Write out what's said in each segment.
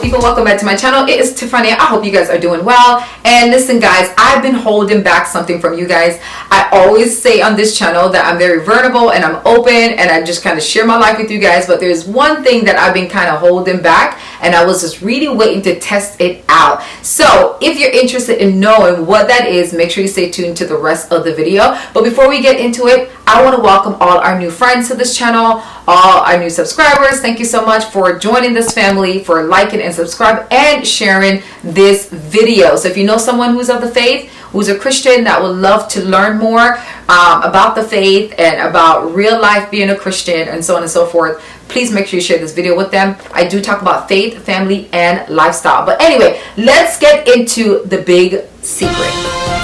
people, welcome back to my channel. It is Tiffannia. I hope you guys are doing well. And listen guys, I've been holding back something from you guys. I always say on this channel that I'm very vulnerable and I'm open and I just kind of share my life with you guys, but there's one thing that I've been kind of holding back and I was just really waiting to test it out. So if you're interested in knowing what that is, make sure you stay tuned to the rest of the video. But before we get into it, I want to welcome all our new friends to this channel, all our new subscribers. Thank you so much for joining this family, for liking and subscribe and sharing this video. So if you know someone who's of the faith, who's a Christian that would love to learn more about the faith and about real life being a Christian and so on and so forth, please make sure you share this video with them. I do talk about faith, family, and lifestyle. But anyway, let's get into the big secret.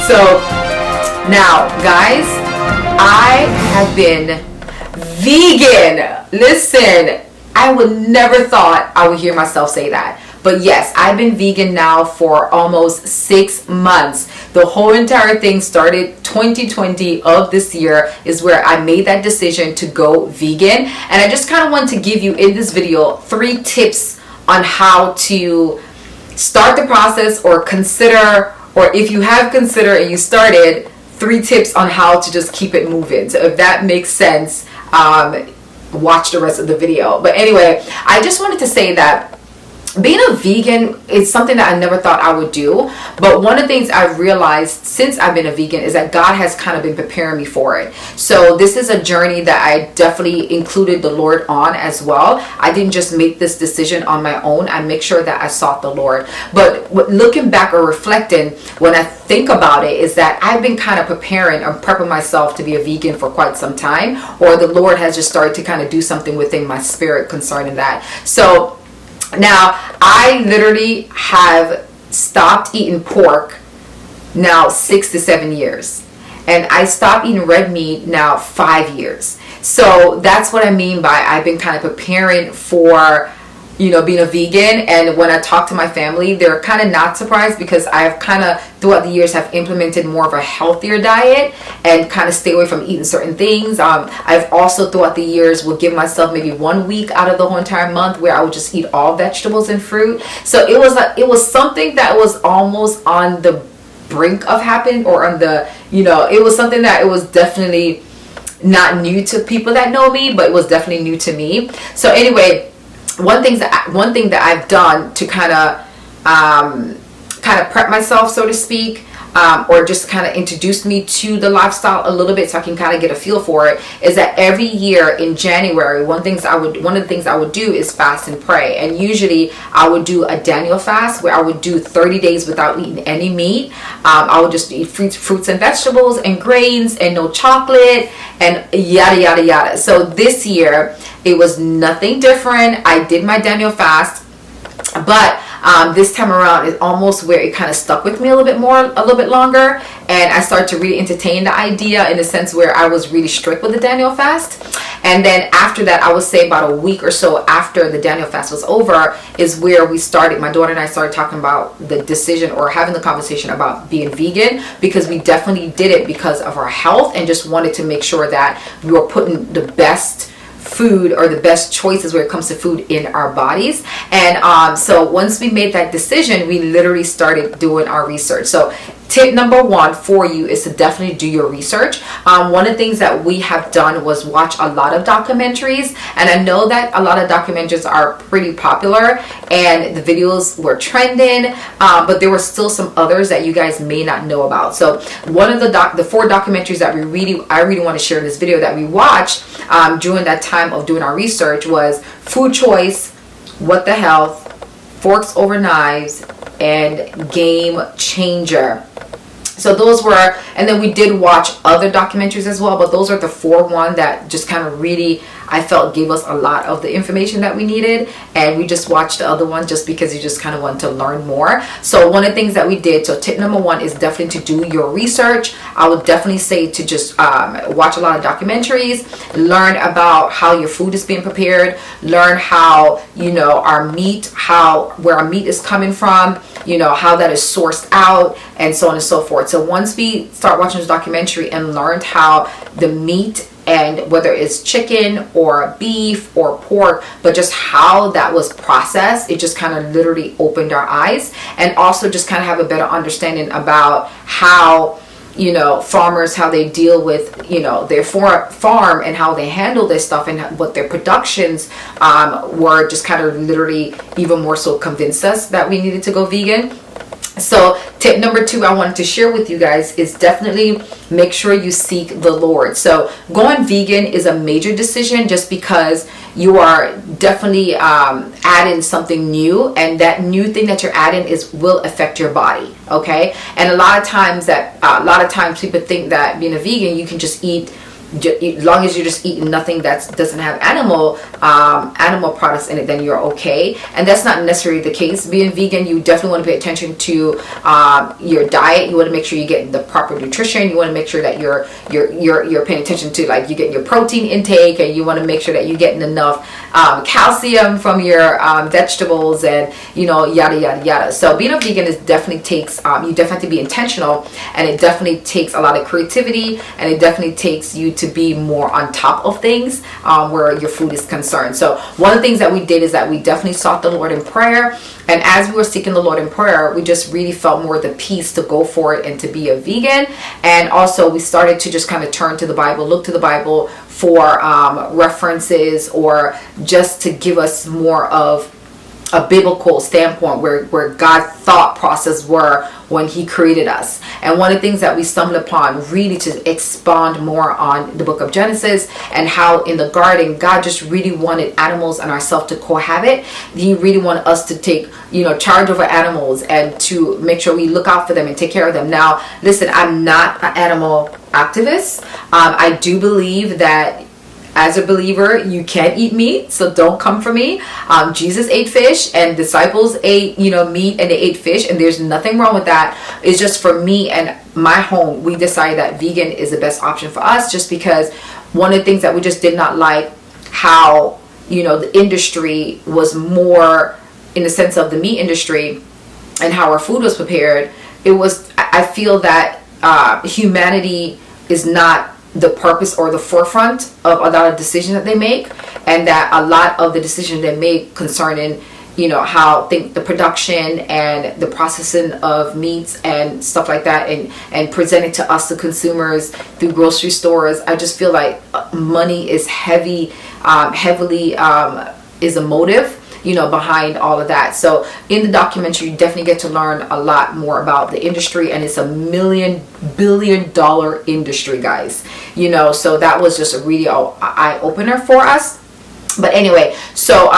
So now, guys, I have been vegan. Listen, I would never thought I would hear myself say that. But yes, I've been vegan now for almost 6 months. The whole entire thing started 2020 of this year is where I made that decision to go vegan. And I just kind of want to give you in this video 3 tips on how to start the process or consider, or if you have considered and you started, 3 tips on how to just keep it moving. So if that makes sense, watch the rest of the video. But anyway, I just wanted to say that being a vegan is something that I never thought I would do. But one of the things I've realized since I've been a vegan is that God has kind of been preparing me for it. So this is a journey that I definitely included the Lord on as well. I didn't just make this decision on my own. I make sure that I sought the Lord. But looking back or reflecting, when I think about it, is that I've been kind of preparing or prepping myself to be a vegan for quite some time, or the Lord has just started to kind of do something within my spirit concerning that. So now, I literally have stopped eating pork now 6 to 7 years. And I stopped eating red meat now 5 years. So that's what I mean by I've been kind of preparing for, being a vegan. And when I talk to my family, they're kind of not surprised because I've kind of throughout the years have implemented more of a healthier diet and kind of stay away from eating certain things. I've also throughout the years will give myself maybe 1 week out of the whole entire month where I would just eat all vegetables and fruit. So it was something that was almost on the brink of happening, or on the, it was something that it was definitely not new to people that know me, but it was definitely new to me. So anyway, one thing that I've done to kind of prep myself, so to speak, or just kind of introduce me to the lifestyle a little bit so I can kind of get a feel for it, is that every year in January, one of the things I would do is fast and pray. And usually I would do a Daniel fast where I would do 30 days without eating any meat. I would just eat fruits and vegetables and grains and no chocolate and yada yada yada. So this year it was nothing different. I did my Daniel fast, but this time around is almost where it kind of stuck with me a little bit longer, and I started to really entertain the idea in the sense where I was really strict with the Daniel fast. And then after that, I would say about a week or so after the Daniel fast was over is where my daughter and I started talking about the decision or having the conversation about being vegan, because we definitely did it because of our health and just wanted to make sure that we were putting the best food or the best choices when it comes to food in our bodies. And so once we made that decision, we literally started doing our research. So tip number 1 for you is to definitely do your research. One of the things that we have done was watch a lot of documentaries, and I know that a lot of documentaries are pretty popular and the videos were trending, but there were still some others that you guys may not know about. So one of the 4 documentaries that I really want to share in this video that we watched during that time of doing our research was Food Choice, What the Health, Forks Over Knives, and Game Changer. So those were, and then we did watch other documentaries as well, but those are the 4 ones that just kind of really, I felt, gave us a lot of the information that we needed. And we just watched the other one just because you just kind of want to learn more. So one of the things that we did, so tip number 1 is definitely to do your research. I would definitely say to just watch a lot of documentaries, learn about how your food is being prepared, learn how, our meat, where our meat is coming from, how that is sourced out, and so on and so forth. So once we start watching this documentary and learned how the meat, and whether it's chicken or beef or pork, but just how that was processed, it just kind of literally opened our eyes, and also just kind of have a better understanding about how farmers, how they deal with their farm and how they handle this stuff, and what their productions were, just kind of literally even more so convinced us that we needed to go vegan. So tip number 2 I wanted to share with you guys is definitely make sure you seek the Lord. So going vegan is a major decision, just because you are definitely adding something new, and that new thing that you're adding will affect your body. Okay, and a lot of times people think that being a vegan, you can just eat, as long as you're just eating nothing that doesn't have animal products in it, then you're okay. And that's not necessarily the case. Being vegan, you definitely want to pay attention to your diet. You want to make sure you get the proper nutrition. You want to make sure that you're paying attention to, like, you get your protein intake, and you want to make sure that you're getting enough calcium from your vegetables, and yada yada yada. So being a vegan is definitely takes you definitely have to be intentional, and it definitely takes a lot of creativity, and it definitely takes you to be more on top of things where your food is concerned. So one of the things that we did is that we definitely sought the Lord in prayer, and as we were seeking the Lord in prayer, we just really felt more the peace to go for it and to be a vegan. And also we started to just kind of turn to the Bible, look to the Bible for references, or just to give us more of a biblical standpoint where God's thought process were when he created us. And one of the things that we stumbled upon, really to expound more on the book of Genesis, and how in the garden God just really wanted animals and ourselves to cohabit. He really wanted us to take charge over animals, and to make sure we look out for them and take care of them. Now listen, I'm not an animal activist. I do believe that as a believer, you can eat meat, so don't come for me. Jesus ate fish, and disciples ate, meat, and they ate fish, and there's nothing wrong with that. It's just for me and my home, we decided that vegan is the best option for us, just because one of the things that we just did not like, how, the industry was more in the sense of the meat industry, and how our food was prepared. I feel that humanity is not the purpose or the forefront of a lot of decisions that they make, and that a lot of the decisions they make concerning how the production and the processing of meats and stuff like that, and presented to us, the consumers, through grocery stores. I just feel like money is heavily is a motive behind all of that. So in the documentary, you definitely get to learn a lot more about the industry, and it's a $1,000,000,000 industry, guys. So that was just a really eye-opener for us. But anyway, so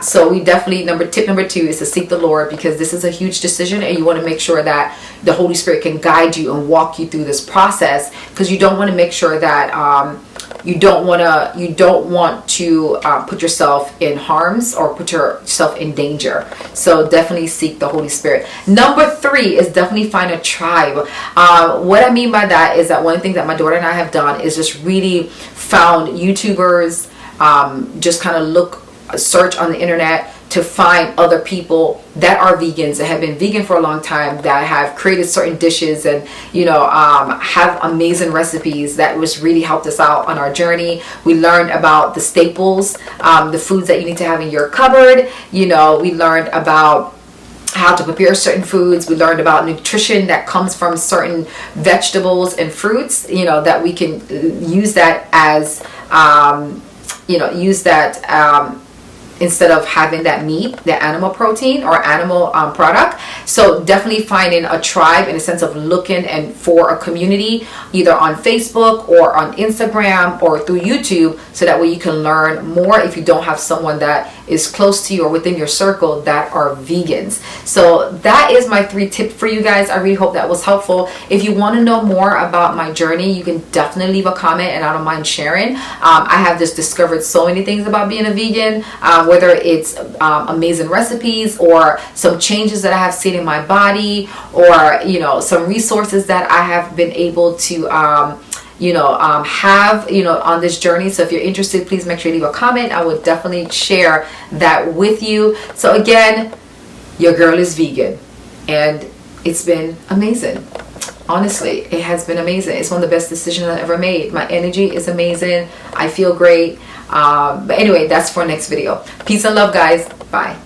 so we definitely, tip number 2 is to seek the Lord, because this is a huge decision, and you want to make sure that the Holy Spirit can guide you and walk you through this process, because you don't want to make sure that you don't want to put yourself in harms or put yourself in danger. So definitely seek the Holy Spirit. Number 3 is definitely find a tribe. What I mean by that is that one thing that my daughter and I have done is just really found YouTubers, just kind of search on the internet to find other people that are vegans, that have been vegan for a long time, that have created certain dishes, and have amazing recipes that was really helped us out on our journey. We learned about the staples, the foods that you need to have in your cupboard. We learned about how to prepare certain foods. We learned about nutrition that comes from certain vegetables and fruits, that we can use that as instead of having that meat, the animal protein or animal product. So definitely finding a tribe, in a sense of looking and for a community, either on Facebook or on Instagram or through YouTube, so that way you can learn more if you don't have someone that is close to you or within your circle that are vegans. So that is my 3 tips for you guys. I really hope that was helpful. If you want to know more about my journey, you can definitely leave a comment, and I don't mind sharing. I have just discovered so many things about being a vegan, whether it's amazing recipes, or some changes that I have seen in my body, or some resources that I have been able to have on this journey. So if you're interested, please make sure you leave a comment. I would definitely share that with you. So again, your girl is vegan. and it's been amazing. Honestly, it has been amazing. It's one of the best decisions I've ever made. My energy is amazing. I feel great. But anyway, that's for next video. Peace and love, guys. Bye.